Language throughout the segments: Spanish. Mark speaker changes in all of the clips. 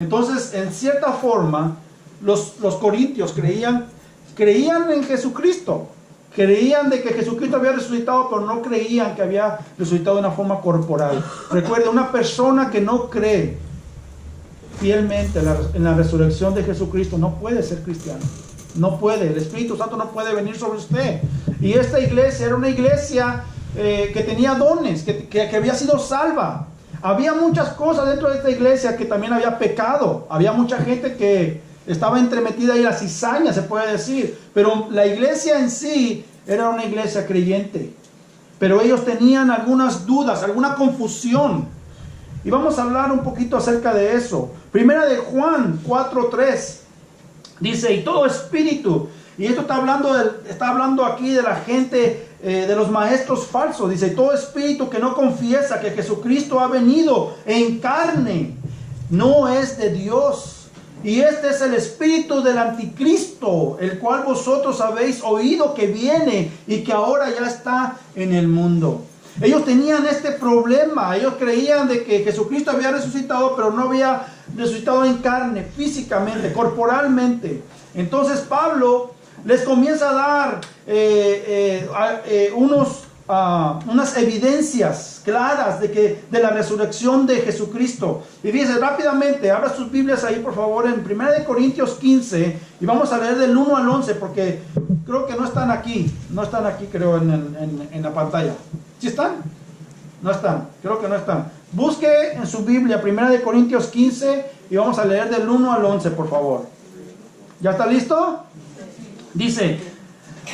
Speaker 1: Entonces, en cierta forma, los corintios creían en Jesucristo. Creían de que Jesucristo había resucitado, pero no creían que había resucitado de una forma corporal. Recuerda, una persona que no cree fielmente en la resurrección de Jesucristo no puede ser cristiano. No puede, el Espíritu Santo no puede venir sobre usted. Y esta iglesia era una iglesia que tenía dones, que había sido salva. Había muchas cosas dentro de esta iglesia que también había pecado. Había mucha gente que estaba entremetida ahí, la cizaña se puede decir. Pero la iglesia en sí era una iglesia creyente. Pero ellos tenían algunas dudas, alguna confusión. Y vamos a hablar un poquito acerca de eso. Primera de Juan 4:3 dice, y todo espíritu, y esto está hablando aquí de la gente, de los maestros falsos. Dice, todo espíritu que no confiesa que Jesucristo ha venido en carne, no es de Dios. Y este es el espíritu del anticristo, el cual vosotros habéis oído que viene y que ahora ya está en el mundo. Ellos tenían este problema. Ellos creían de que Jesucristo había resucitado, pero no había resucitado en carne, físicamente, corporalmente. Entonces Pablo les comienza a dar unas evidencias claras de la resurrección de Jesucristo. Y fíjense rápidamente, abra sus Biblias ahí por favor en 1 Corintios 15 y vamos a leer del 1 al 11 porque creo que no están aquí creo en la pantalla. ¿Sí están? No están, creo que no están. Busque en su Biblia 1 Corintios 15 y vamos a leer del 1 al 11 por favor. ¿Ya está listo? Dice,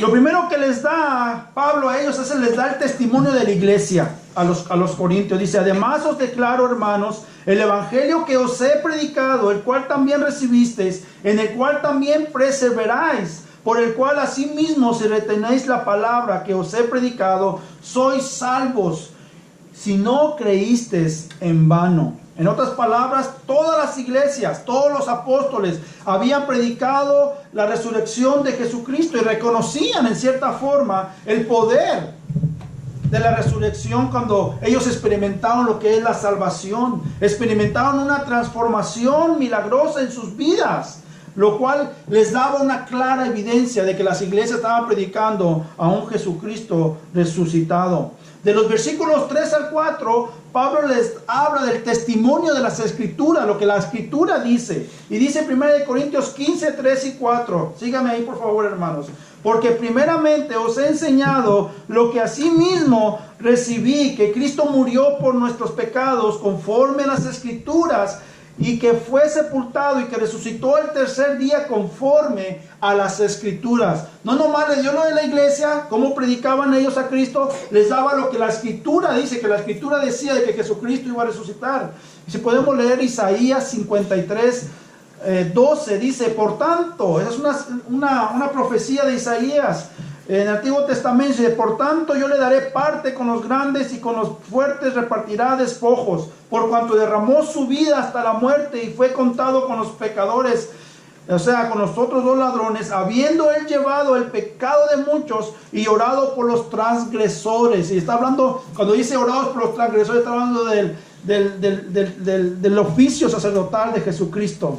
Speaker 1: lo primero que les da Pablo a ellos les da el testimonio de la iglesia a los corintios. Dice, además os declaro, hermanos, el evangelio que os he predicado, el cual también recibisteis, en el cual también perseveráis, por el cual asimismo si retenéis la palabra que os he predicado, sois salvos, si no creísteis en vano. En otras palabras, todas las iglesias, todos los apóstoles habían predicado la resurrección de Jesucristo y reconocían en cierta forma el poder de la resurrección cuando ellos experimentaron lo que es la salvación, experimentaron una transformación milagrosa en sus vidas, lo cual les daba una clara evidencia de que las iglesias estaban predicando a un Jesucristo resucitado. De los versículos 3 al 4, Pablo les habla del testimonio de las Escrituras, lo que la Escritura dice. Y dice 1 Corintios 15, 3 y 4. Síganme ahí por favor, hermanos. Porque primeramente os he enseñado lo que asimismo recibí, que Cristo murió por nuestros pecados conforme a las Escrituras, y que fue sepultado y que resucitó el tercer día conforme a las Escrituras. No nomás les dio lo de la iglesia, cómo predicaban ellos a Cristo, les daba lo que la Escritura dice, que la Escritura decía de que Jesucristo iba a resucitar. Y si podemos leer Isaías 53, 12, dice, por tanto, esa es una profecía de Isaías. En el Antiguo Testamento dice, por tanto yo le daré parte con los grandes y con los fuertes repartirá despojos, por cuanto derramó su vida hasta la muerte y fue contado con los pecadores, o sea, con los otros dos ladrones, habiendo él llevado el pecado de muchos y orado por los transgresores. Y está hablando, cuando dice orados por los transgresores, está hablando del oficio sacerdotal de Jesucristo.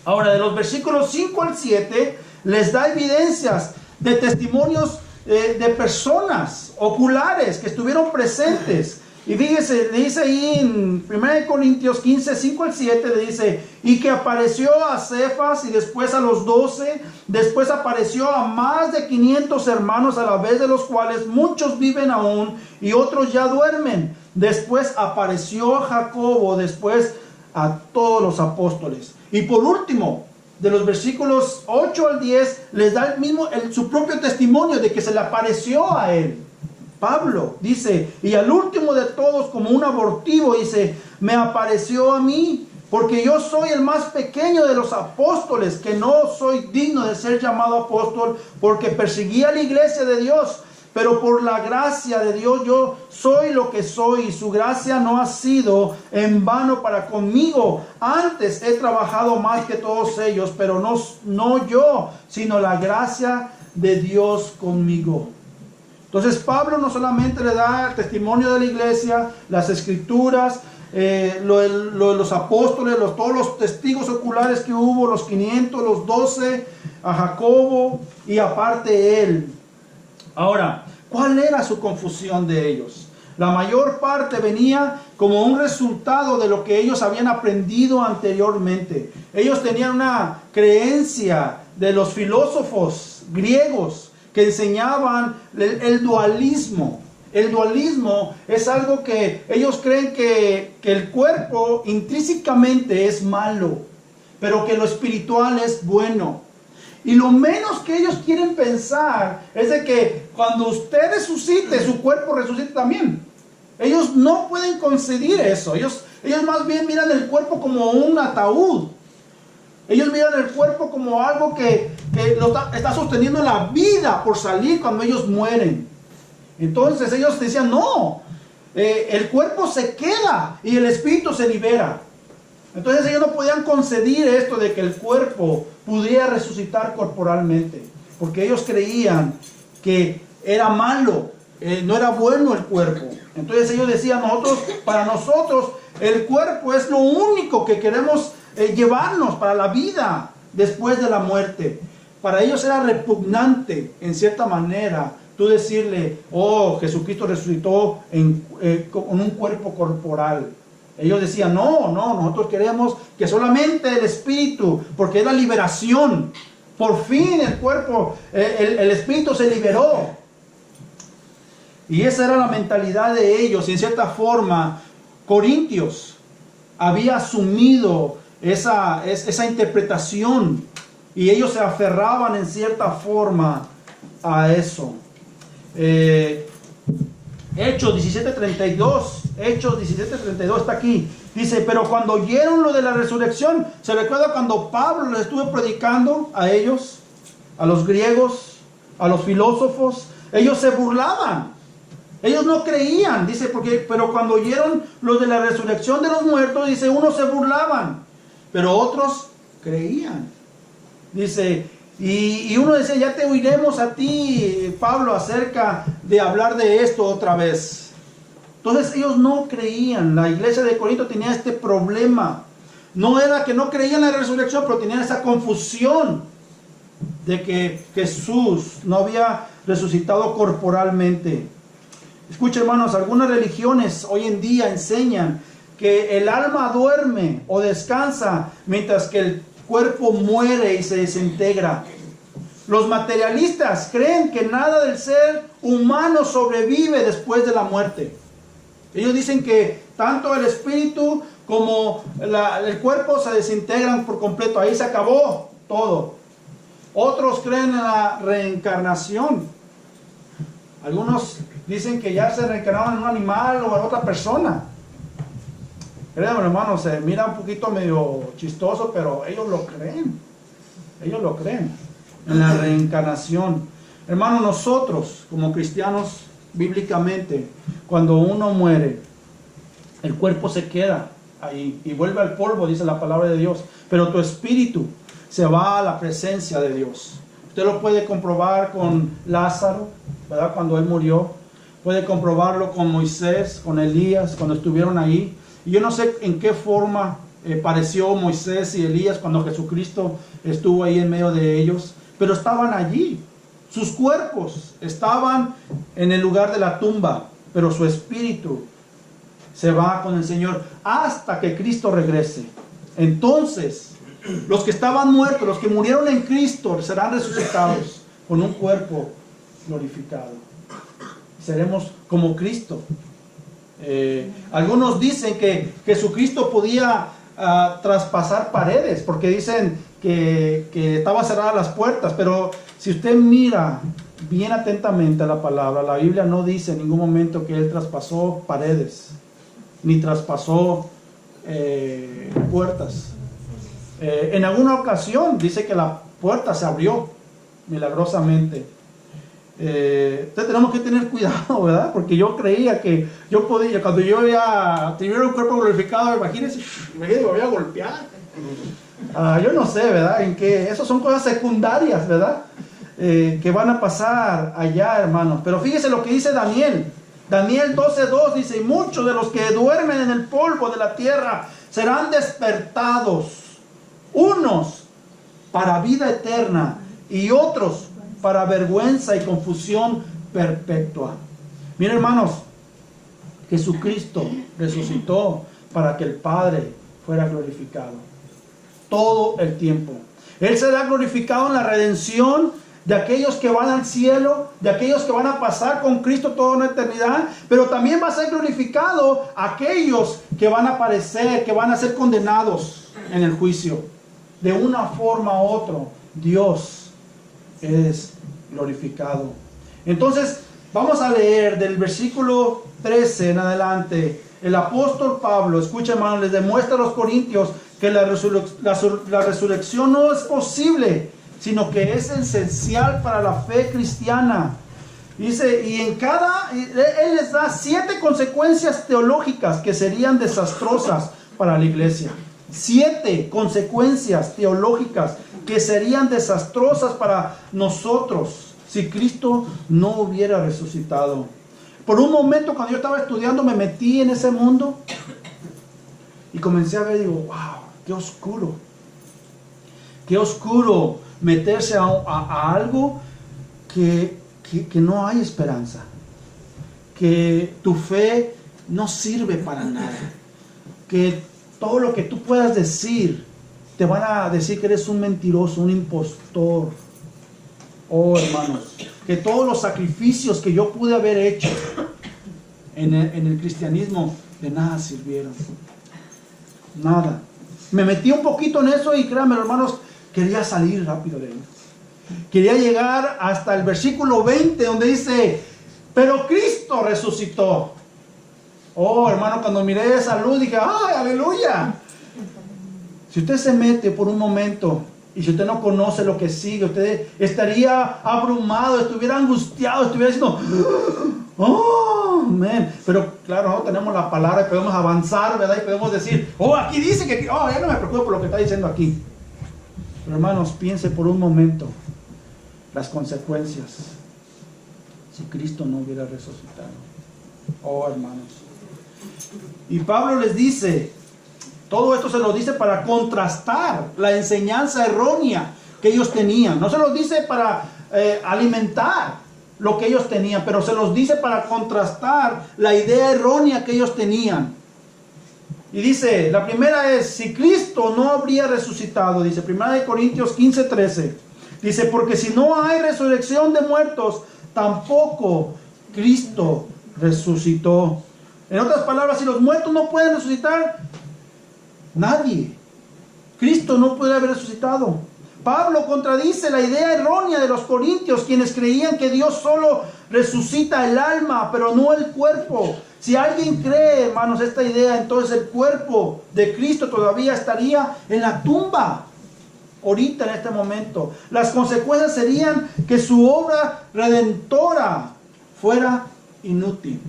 Speaker 1: Ahora, de los versículos 5 al 7, les da evidencias de testimonios de personas oculares que estuvieron presentes. Y fíjese, le dice ahí en 1 Corintios 15, 5 al 7, le dice, y que apareció a Cefas y después a los 12, después apareció a más de 500 hermanos a la vez, de los cuales muchos viven aún y otros ya duermen. Después apareció a Jacobo, después a todos los apóstoles. Y por último, de los versículos 8 al 10, les da su propio testimonio de que se le apareció a él. Pablo dice, y al último de todos, como un abortivo, dice, me apareció a mí, porque yo soy el más pequeño de los apóstoles, que no soy digno de ser llamado apóstol, porque perseguía la iglesia de Dios. Pero por la gracia de Dios yo soy lo que soy, y su gracia no ha sido en vano para conmigo. Antes he trabajado más que todos ellos, pero no yo, sino la gracia de Dios conmigo. Entonces Pablo no solamente le da el testimonio de la iglesia, las Escrituras, los apóstoles, todos los testigos oculares que hubo, los 500, los 12, a Jacobo y aparte él. Ahora, ¿cuál era su confusión de ellos? La mayor parte venía como un resultado de lo que ellos habían aprendido anteriormente. Ellos tenían una creencia de los filósofos griegos que enseñaban el dualismo. El dualismo es algo que ellos creen que el cuerpo intrínsecamente es malo, pero que lo espiritual es bueno. Y lo menos que ellos quieren pensar es de que cuando usted resucite, su cuerpo resucite también. Ellos no pueden concebir eso. Ellos más bien miran el cuerpo como un ataúd. Ellos miran el cuerpo como algo que está sosteniendo la vida por salir cuando ellos mueren. Entonces ellos decían, no, el cuerpo se queda y el espíritu se libera. Entonces ellos no podían concebir esto de que el cuerpo pudiera resucitar corporalmente, porque ellos creían que era malo, no era bueno el cuerpo. Entonces ellos decían, para nosotros el cuerpo es lo único que queremos llevarnos para la vida después de la muerte. Para ellos era repugnante, en cierta manera, tú decirle, oh, Jesucristo resucitó con un cuerpo corporal. Ellos decían, no, nosotros queremos que solamente el espíritu, porque es la liberación. Por fin el cuerpo, el espíritu se liberó. Y esa era la mentalidad de ellos. Y en cierta forma, Corintios había asumido esa interpretación. Y ellos se aferraban en cierta forma a eso. Hechos 17:32. Hechos 17:32 está aquí. Dice, pero cuando oyeron lo de la resurrección, ¿se recuerda cuando Pablo les estuvo predicando a ellos, a los griegos, a los filósofos? Ellos se burlaban. Ellos no creían, dice, pero cuando oyeron lo de la resurrección de los muertos, dice, unos se burlaban, pero otros creían. Dice, y uno decía, ya te oiremos a ti, Pablo, acerca de hablar de esto otra vez. Entonces ellos no creían. La iglesia de Corinto tenía este problema. No era que no creían en la resurrección, pero tenían esa confusión de que Jesús no había resucitado corporalmente. Escuchen, hermanos, algunas religiones hoy en día enseñan que el alma duerme o descansa mientras que el cuerpo muere y se desintegra. Los materialistas creen que nada del ser humano sobrevive después de la muerte. Ellos dicen que tanto el espíritu como el cuerpo se desintegran por completo. Ahí se acabó todo. Otros creen en la reencarnación. Algunos dicen que ya se reencarnaron en un animal o en otra persona. Créanme, hermanos, se mira un poquito medio chistoso, pero ellos lo creen. Ellos lo creen en la reencarnación. Hermanos, nosotros como cristianos, bíblicamente, cuando uno muere, el cuerpo se queda ahí y vuelve al polvo, dice la palabra de Dios, pero tu espíritu se va a la presencia de Dios. Usted lo puede comprobar con Lázaro, ¿verdad? Cuando él murió. Puede comprobarlo con Moisés, con Elías, cuando estuvieron ahí. Y yo no sé en qué forma pareció Moisés y Elías cuando Jesucristo estuvo ahí en medio de ellos, pero estaban allí. Sus cuerpos estaban en el lugar de la tumba, pero su espíritu se va con el Señor hasta que Cristo regrese. Entonces, los que estaban muertos, los que murieron en Cristo, serán resucitados con un cuerpo glorificado. Seremos como Cristo. Algunos dicen que Jesucristo podía traspasar paredes, porque dicen que estaban cerradas las puertas, pero si usted mira bien atentamente a la palabra, la Biblia no dice en ningún momento que Él traspasó paredes, ni traspasó puertas. En alguna ocasión dice que la puerta se abrió milagrosamente. Entonces tenemos que tener cuidado, ¿verdad? Porque yo creía que yo podía, cuando yo tuviera un cuerpo glorificado, imagínense, me voy a golpear. Yo no sé, ¿verdad? En que esas son cosas secundarias, ¿verdad? Que van a pasar allá, hermanos. Pero fíjese lo que dice Daniel. Daniel 12:2 dice, y muchos de los que duermen en el polvo de la tierra serán despertados, unos para vida eterna y otros para vergüenza y confusión perpetua. Miren, hermanos, Jesucristo resucitó para que el Padre fuera glorificado todo el tiempo. Él será glorificado en la redención de aquellos que van al cielo, de aquellos que van a pasar con Cristo toda una eternidad, pero también va a ser glorificado aquellos que van a padecer, que van a ser condenados en el juicio. De una forma u otra, Dios es glorificado. Entonces, vamos a leer del versículo 13 en adelante. El apóstol Pablo, escucha, hermanos, les demuestra a los corintios que la resurrección no es posible, sino que es esencial para la fe cristiana. Dice, él les da 7 consecuencias teológicas que serían desastrosas para la iglesia. 7 consecuencias teológicas que serían desastrosas para nosotros si Cristo no hubiera resucitado. Por un momento, cuando yo estaba estudiando, me metí en ese mundo y comencé a ver, digo, wow, qué oscuro. Qué oscuro meterse a algo que no hay esperanza. Que tu fe no sirve para nada. Que todo lo que tú puedas decir, te van a decir que eres un mentiroso, un impostor. Oh, hermanos, que todos los sacrificios que yo pude haber hecho en el cristianismo, de nada sirvieron. Nada. Me metí un poquito en eso y créanme, hermanos, quería salir rápido de él. Quería llegar hasta el versículo 20, donde dice, pero Cristo resucitó. Oh, hermano, cuando miré esa luz dije, ¡ay, aleluya! Si usted se mete por un momento y si usted no conoce lo que sigue, usted estaría abrumado, estuviera angustiado, estuviera diciendo, ¡oh, man! Pero claro, no tenemos la palabra y podemos avanzar, ¿verdad? Y podemos decir, ¡oh, aquí dice que, oh, ya no me preocupo por lo que está diciendo aquí! Pero hermanos, piense por un momento las consecuencias si Cristo no hubiera resucitado. Oh, hermanos. Y Pablo les dice, todo esto se lo dice para contrastar la enseñanza errónea que ellos tenían. No se los dice para alimentar lo que ellos tenían, pero se los dice para contrastar la idea errónea que ellos tenían. Y dice, la primera es, si Cristo no habría resucitado, dice 1 Corintios 15:13, dice, porque si no hay resurrección de muertos, tampoco Cristo resucitó. En otras palabras, si los muertos no pueden resucitar, nadie. Cristo no puede haber resucitado. Pablo contradice la idea errónea de los corintios, quienes creían que Dios solo resucita el alma, pero no el cuerpo. Si alguien cree, hermanos, esta idea, entonces el cuerpo de Cristo todavía estaría en la tumba, ahorita en este momento. Las consecuencias serían que su obra redentora fuera inútil.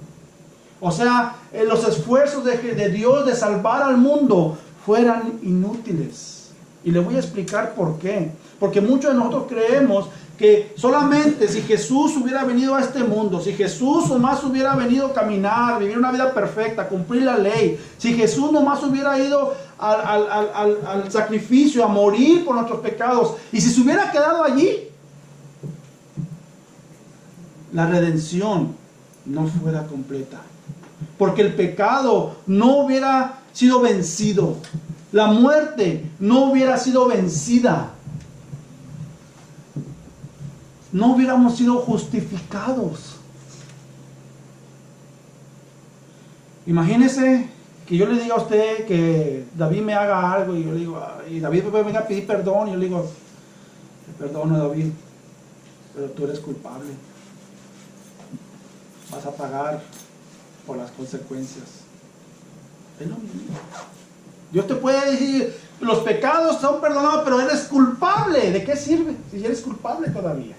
Speaker 1: O sea, los esfuerzos de Dios de salvar al mundo fueran inútiles. Y le voy a explicar por qué. Porque muchos de nosotros creemos que solamente si Jesús hubiera venido a este mundo, si Jesús nomás hubiera venido a caminar, vivir una vida perfecta, cumplir la ley, si Jesús nomás hubiera ido al sacrificio, a morir por nuestros pecados, y si se hubiera quedado allí, la redención no fuera completa. Porque el pecado no hubiera sido vencido. La muerte no hubiera sido vencida. No hubiéramos sido justificados. Imagínese que yo le diga a usted que David me haga algo y yo le digo, y David me venga a pedir perdón, y yo le digo, te perdono, David, pero tú eres culpable. Vas a pagar por las consecuencias. Es lo mismo. Dios te puede decir, los pecados son perdonados, pero eres culpable. ¿De qué sirve si eres culpable todavía?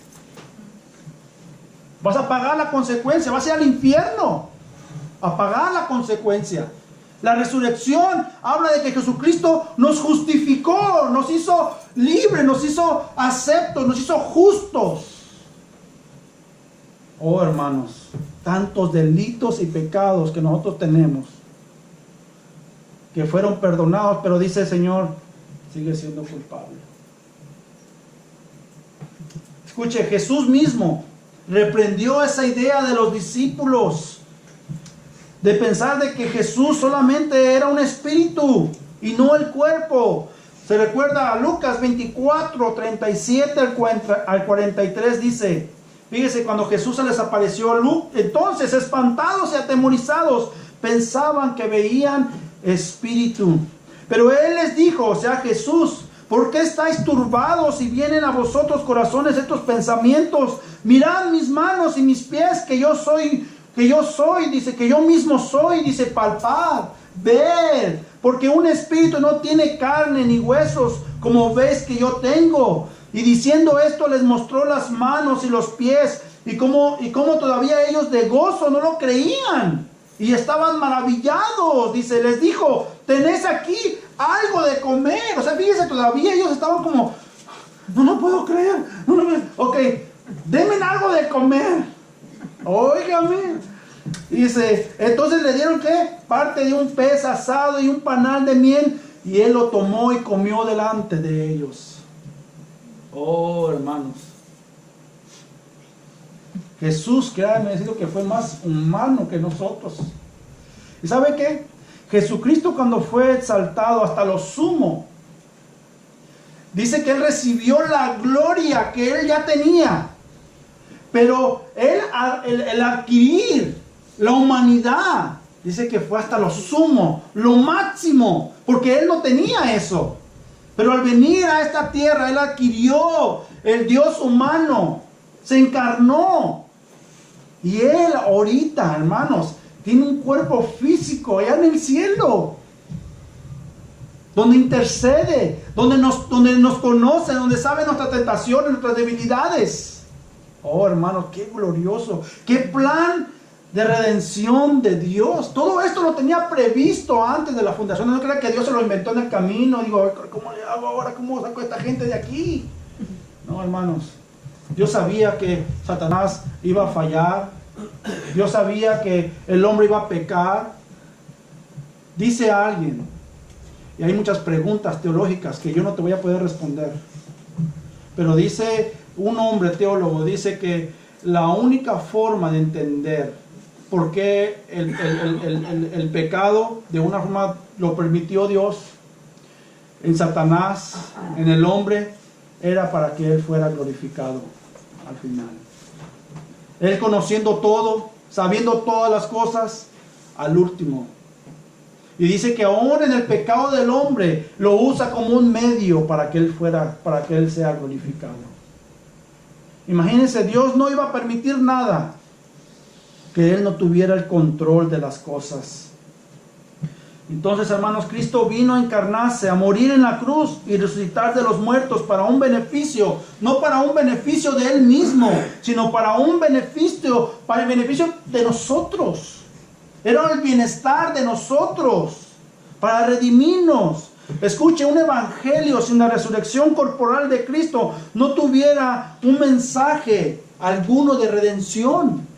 Speaker 1: Vas a pagar la consecuencia, vas a ir al infierno a pagar la consecuencia. La resurrección habla de que Jesucristo nos justificó, nos hizo libres, nos hizo aceptos, nos hizo justos. Oh, hermanos, tantos delitos y pecados que nosotros tenemos, que fueron perdonados, pero dice el Señor, sigue siendo culpable. Escuche, Jesús mismo reprendió esa idea de los discípulos, de pensar de que Jesús solamente era un espíritu y no el cuerpo. Se recuerda a Lucas 24, 37 al 43, dice, fíjese, cuando Jesús se les apareció, entonces espantados y atemorizados, pensaban que veían espíritu. Pero Él les dijo, o sea Jesús, ¿por qué estáis turbados y vienen a vosotros corazones estos pensamientos? Mirad mis manos y mis pies, que yo soy, dice, que yo mismo soy, dice, palpad, ved, porque un espíritu no tiene carne ni huesos, como ves que yo tengo. Y diciendo esto les mostró las manos y los pies, y como todavía ellos de gozo no lo creían, y estaban maravillados. Dice, les dijo, ¿tenéis aquí algo de comer? O sea, fíjense, todavía ellos estaban como, no lo puedo creer. Ok, denme algo de comer. Óigame. Dice, entonces le dieron ¿qué? Parte de un pez asado y un panal de miel, y él lo tomó y comió delante de ellos. Oh, hermanos, Jesús, créanme, decir que fue más humano que nosotros. ¿Y sabe qué? Jesucristo, cuando fue exaltado hasta lo sumo, dice que Él recibió la gloria que Él ya tenía. Pero el adquirir la humanidad, dice que fue hasta lo sumo, lo máximo, porque Él no tenía eso. Pero al venir a esta tierra, Él adquirió el Dios humano, se encarnó. Y Él ahorita, hermanos, tiene un cuerpo físico allá en el cielo, donde intercede, donde nos conoce, donde sabe nuestras tentaciones, nuestras debilidades. Oh, hermanos, qué glorioso, qué plan de redención de Dios. Todo esto lo tenía previsto antes de la fundación. No crea que Dios se lo inventó en el camino. Digo, ¿cómo le hago ahora? ¿Cómo saco a esta gente de aquí? No, hermanos, Dios sabía que Satanás iba a fallar. Dios sabía que el hombre iba a pecar. Dice alguien, y hay muchas preguntas teológicas que yo no te voy a poder responder, pero dice un hombre teólogo, dice que la única forma de entender por qué el pecado de una forma lo permitió Dios en Satanás, en el hombre, era para que Él fuera glorificado al final. Él conociendo todo, sabiendo todas las cosas, al último. Y dice que aún en el pecado del hombre lo usa como un medio para que Él sea glorificado. Imagínense, Dios no iba a permitir nada que Él no tuviera el control de las cosas. Entonces, hermanos, Cristo vino a encarnarse, a morir en la cruz y resucitar de los muertos para un beneficio, no para un beneficio de Él mismo, sino para el beneficio de nosotros. Era el bienestar de nosotros, para redimirnos. Escuche, un evangelio sin la resurrección corporal de Cristo no tuviera un mensaje alguno de redención.